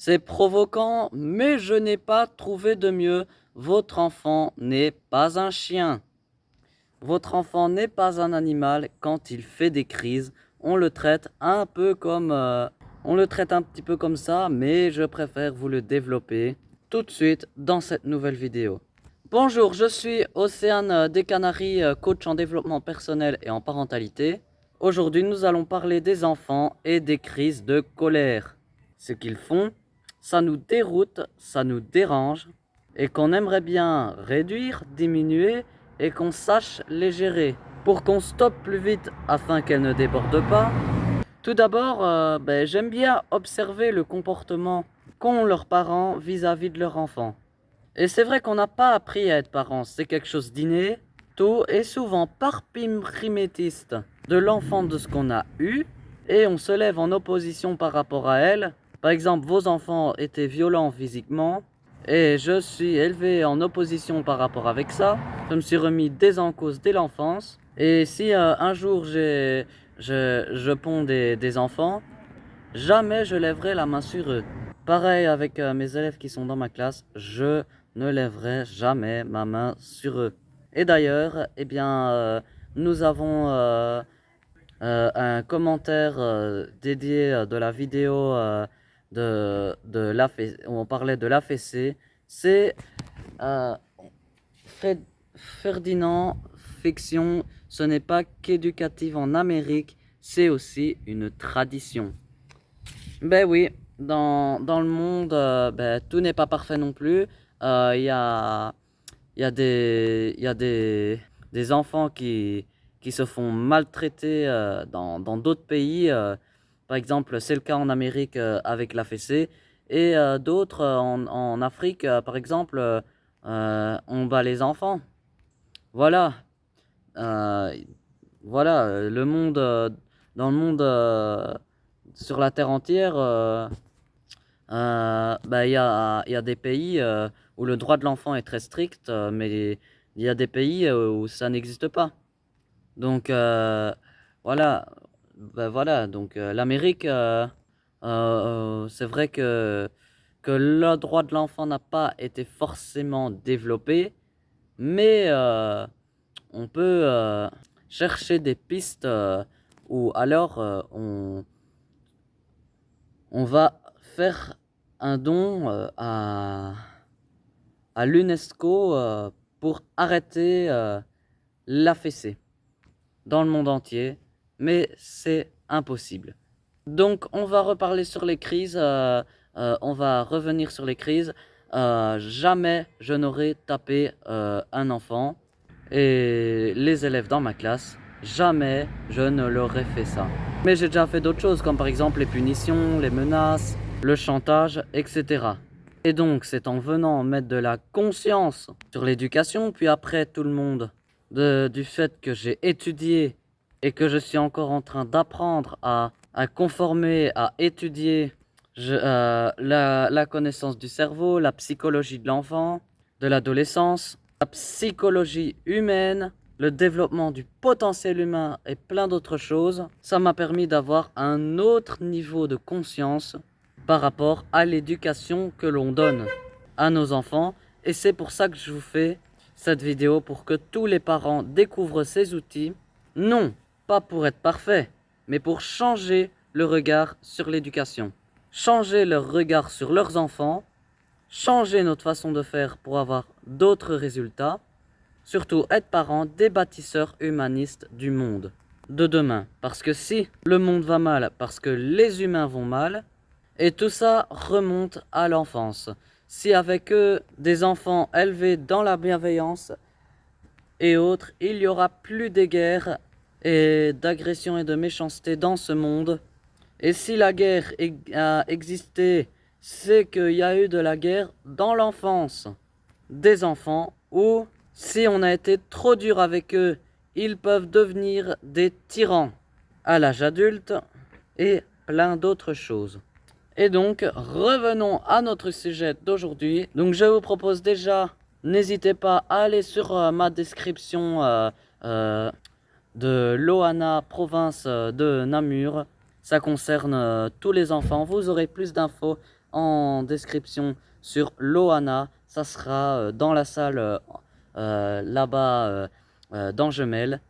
C'est provoquant, mais je n'ai pas trouvé de mieux. Votre enfant n'est pas un chien. Votre enfant n'est pas un animal. Quand il fait des crises, on le traite un peu comme... on le traite un petit peu comme ça, mais je préfère vous le développer tout de suite dans cette nouvelle vidéo. Bonjour, je suis Océane des Canaries, coach en développement personnel et en parentalité. Aujourd'hui, nous allons parler des enfants et des crises de colère. Ce qu'ils font, ça nous déroute, ça nous dérange et qu'on aimerait bien réduire, diminuer et qu'on sache les gérer pour qu'on stoppe plus vite afin qu'elles ne débordent pas. Tout d'abord, j'aime bien observer le comportement qu'ont leurs parents vis-à-vis de leurs enfants. Et c'est vrai qu'on n'a pas appris à être parents, c'est quelque chose d'inné. Tout est souvent par primétiste de l'enfant de ce qu'on a eu et on se lève en opposition par rapport à elle. Par exemple, vos enfants étaient violents physiquement et je suis élevé en opposition par rapport avec ça. Je me suis remis dès en cause dès l'enfance. Et si un jour je ponds des enfants, jamais je lèverai la main sur eux. Pareil avec mes élèves qui sont dans ma classe, je ne lèverai jamais ma main sur eux. Et d'ailleurs, nous avons un commentaire dédié de la vidéo où on parlait de l'AFC. C'est euh, Ferdinand Fiction, ce n'est pas qu'éducative en Amérique, c'est aussi une tradition. Ben oui, dans le monde, tout n'est pas parfait non plus. Il y a, y a des enfants qui se font maltraiter dans d'autres pays. Par exemple, c'est le cas en Amérique avec la fessée. Et d'autres en Afrique, par exemple, on bat les enfants. Voilà. Euh, voilà, le monde, dans le monde, sur la terre entière, il y a des pays où le droit de l'enfant est très strict, mais il y a des pays où ça n'existe pas. Donc voilà, donc l'Amérique, c'est vrai que le droit de l'enfant n'a pas été forcément développé, mais on peut chercher des pistes ou alors on va faire un don à l'UNESCO pour arrêter la fessée dans le monde entier, mais c'est impossible. Donc on va reparler sur les crises, on va revenir sur les crises. Jamais je n'aurais tapé un enfant et les élèves dans ma classe, jamais je ne leur ai fait ça. Mais j'ai déjà fait d'autres choses comme par exemple les punitions, les menaces, le chantage, etc. Et donc c'est en venant mettre de la conscience sur l'éducation, puis après tout le monde, du fait que j'ai étudié et que je suis encore en train d'apprendre à conformer, à étudier la connaissance du cerveau, la psychologie de l'enfant, de l'adolescence, la psychologie humaine, le développement du potentiel humain et plein d'autres choses. Ça m'a permis d'avoir un autre niveau de conscience par rapport à l'éducation que l'on donne à nos enfants. Et c'est pour ça que je vous fais cette vidéo, pour que tous les parents découvrent ces outils. Non, pas pour être parfait, mais pour changer le regard sur l'éducation. Changer leur regard sur leurs enfants, changer notre façon de faire pour avoir d'autres résultats. Surtout être parent des bâtisseurs humanistes du monde de demain. Parce que si le monde va mal, parce que les humains vont mal, et tout ça remonte à l'enfance. Si avec eux, des enfants élevés dans la bienveillance et autres, il y aura plus de guerres et d'agression et de méchanceté dans ce monde. Et si la guerre a existé, c'est qu'il y a eu de la guerre dans l'enfance des enfants, ou si on a été trop dur avec eux, ils peuvent devenir des tyrans à l'âge adulte et plein d'autres choses. Et donc, revenons à notre sujet d'aujourd'hui. Donc, je vous propose déjà, n'hésitez pas à aller sur ma description de l'Ohana, province de Namur. Ça concerne tous les enfants. Vous aurez plus d'infos en description sur Loana. Ça sera dans la salle là-bas dans Gemelle.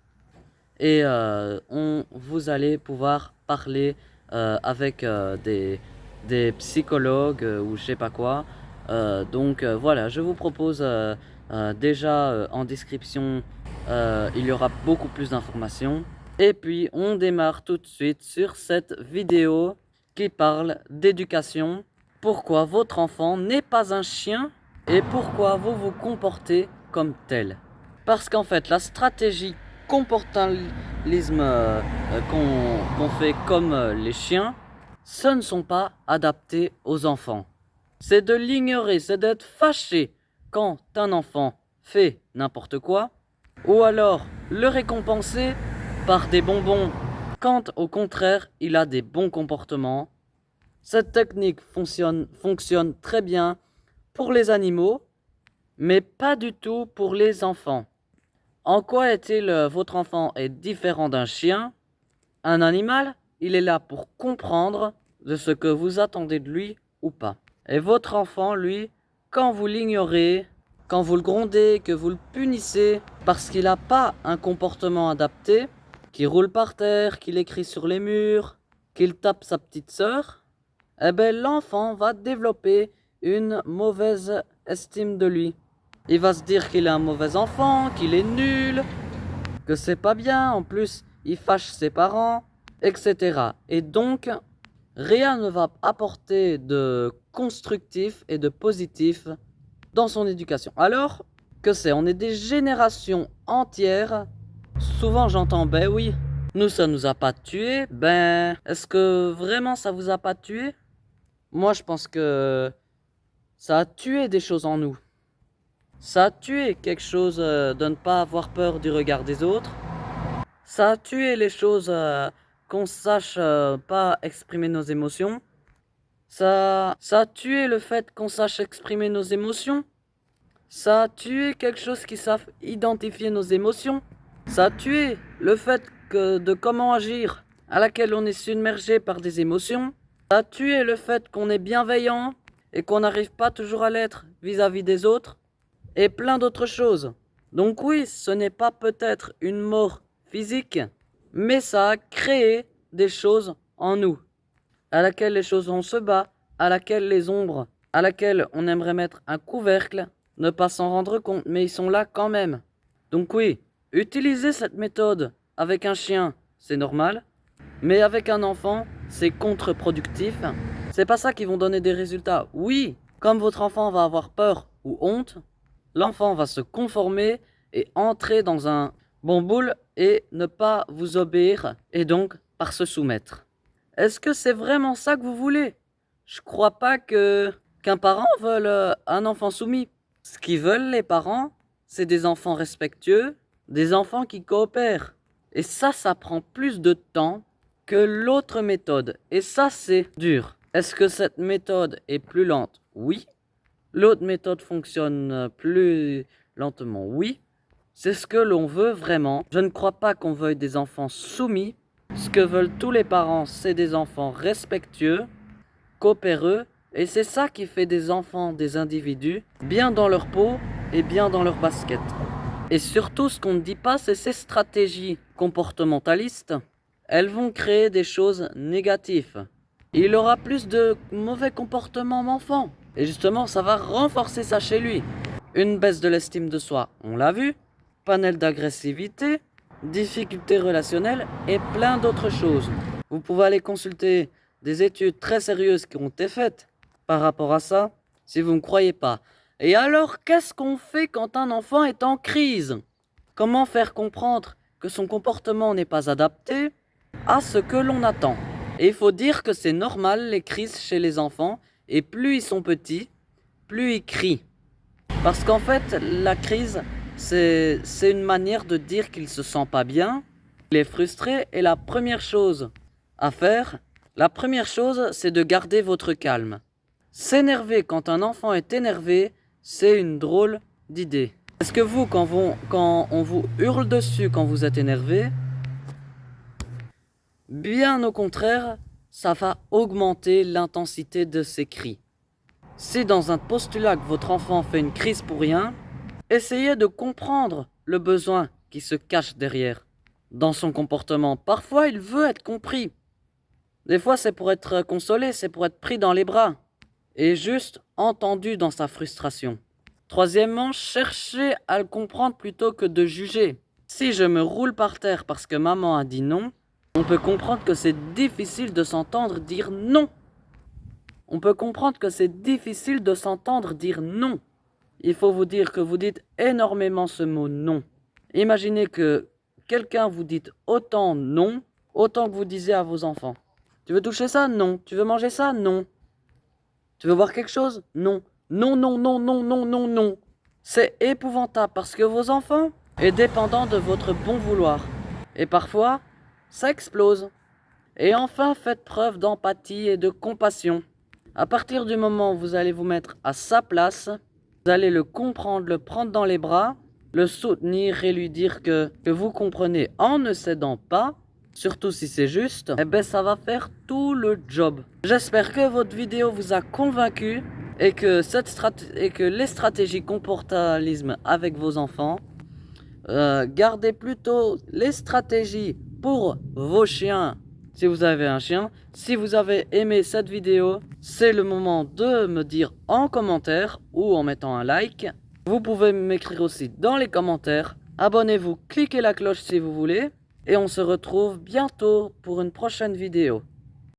Et vous allez pouvoir parler avec des psychologues ou je sais pas quoi. Voilà, je vous propose déjà en description, il y aura beaucoup plus d'informations. Et puis on démarre tout de suite sur cette vidéo qui parle d'éducation. Pourquoi votre enfant n'est pas un chien et pourquoi vous vous comportez comme tel. Parce qu'en fait, la stratégie comportementalisme qu'on fait comme les chiens, ce ne sont pas adaptés aux enfants. C'est de l'ignorer, c'est d'être fâché quand un enfant fait n'importe quoi, ou alors le récompenser par des bonbons quand au contraire il a des bons comportements. Cette technique fonctionne très bien pour les animaux, mais pas du tout pour les enfants. En quoi est-il votre enfant est différent d'un chien? Un animal, il est là pour comprendre de ce que vous attendez de lui ou pas. Et votre enfant, lui, quand vous l'ignorez, quand vous le grondez, que vous le punissez parce qu'il n'a pas un comportement adapté, qu'il roule par terre, qu'il écrit sur les murs, qu'il tape sa petite sœur, eh ben l'enfant va développer une mauvaise estime de lui. Il va se dire qu'il est un mauvais enfant, qu'il est nul, que c'est pas bien, en plus il fâche ses parents, etc. Et donc, rien ne va apporter de constructif et de positif dans son éducation. Alors, que c'est? On est des générations entières. Souvent j'entends, ben oui, nous ça nous a pas tués. Ben, est-ce que vraiment ça vous a pas tué? Moi je pense que ça a tué des choses en nous. Ça a tué quelque chose de ne pas avoir peur du regard des autres. Ça a tué les choses qu'on sache pas exprimer nos émotions. Ça a tué le fait qu'on sache exprimer nos émotions. Ça a tué quelque chose qui savent identifier nos émotions. Ça a tué le fait de comment agir, à laquelle on est submergé par des émotions. Ça a tué le fait qu'on est bienveillant et qu'on n'arrive pas toujours à l'être vis-à-vis des autres. Et plein d'autres choses. Donc oui, ce n'est pas peut-être une mort physique, mais ça a créé des choses en nous, à laquelle les choses on se bat, à laquelle les ombres, à laquelle on aimerait mettre un couvercle, ne pas s'en rendre compte, mais ils sont là quand même. Donc oui, utiliser cette méthode avec un chien, c'est normal, mais avec un enfant, c'est contre-productif. C'est pas ça qui vont donner des résultats. Oui, comme votre enfant va avoir peur ou honte, l'enfant va se conformer et entrer dans un bon boule et ne pas vous obéir et donc par se soumettre. Est-ce que c'est vraiment ça que vous voulez? Je crois pas qu'un parent veuille un enfant soumis. Ce qu'ils veulent les parents, c'est des enfants respectueux, des enfants qui coopèrent. Et ça prend plus de temps que l'autre méthode. Et ça, c'est dur. Est-ce que cette méthode est plus lente? Oui. L'autre méthode fonctionne plus lentement, oui. C'est ce que l'on veut vraiment. Je ne crois pas qu'on veuille des enfants soumis. Ce que veulent tous les parents, c'est des enfants respectueux, coopéreux. Et c'est ça qui fait des enfants des individus bien dans leur peau et bien dans leur basket. Et surtout, ce qu'on ne dit pas, c'est ces stratégies comportementalistes. Elles vont créer des choses négatives. Il aura plus de mauvais comportements d'enfant. Et justement, ça va renforcer ça chez lui. Une baisse de l'estime de soi, on l'a vu. Panel d'agressivité, difficultés relationnelles et plein d'autres choses. Vous pouvez aller consulter des études très sérieuses qui ont été faites par rapport à ça, si vous ne croyez pas. Et alors, qu'est-ce qu'on fait quand un enfant est en crise? Comment faire comprendre que son comportement n'est pas adapté à ce que l'on attend? Et il faut dire que c'est normal les crises chez les enfants, et plus ils sont petits, plus ils crient. Parce qu'en fait, la crise, c'est une manière de dire qu'il se sent pas bien, il est frustré, et la première chose à faire, c'est de garder votre calme. S'énerver quand un enfant est énervé, c'est une drôle d'idée. Est-ce que vous, quand on vous hurle dessus quand vous êtes énervé, bien au contraire, ça va augmenter l'intensité de ces cris. Si dans un postulat que votre enfant fait une crise pour rien, essayez de comprendre le besoin qui se cache derrière. Dans son comportement, parfois il veut être compris. Des fois c'est pour être consolé, c'est pour être pris dans les bras. Et juste entendu dans sa frustration. Troisièmement, cherchez à le comprendre plutôt que de juger. Si je me roule par terre parce que maman a dit non, on peut comprendre que c'est difficile de s'entendre dire non. On peut comprendre que c'est difficile de s'entendre dire non. Il faut vous dire que vous dites énormément ce mot non. Imaginez que quelqu'un vous dit autant non, autant que vous disiez à vos enfants. Tu veux toucher ça? Non. Tu veux manger ça? Non. Tu veux voir quelque chose? Non. Non, non, non, non, non, non, non. C'est épouvantable parce que vos enfants est dépendant de votre bon vouloir. Et parfois, ça explose. Et enfin, faites preuve d'empathie et de compassion. À partir du moment où vous allez vous mettre à sa place, vous allez le comprendre, le prendre dans les bras, le soutenir et lui dire que vous comprenez en ne cédant pas, surtout si c'est juste, eh ben ça va faire tout le job. J'espère que votre vidéo vous a convaincu et que, les stratégies comportementalisme avec vos enfants, gardez plutôt les stratégies pour vos chiens si vous avez un chien. Si vous avez aimé cette vidéo, c'est le moment de me dire en commentaire ou en mettant un like. Vous pouvez m'écrire aussi dans les commentaires. Abonnez-vous, cliquez la cloche si vous voulez. Et on se retrouve bientôt pour une prochaine vidéo.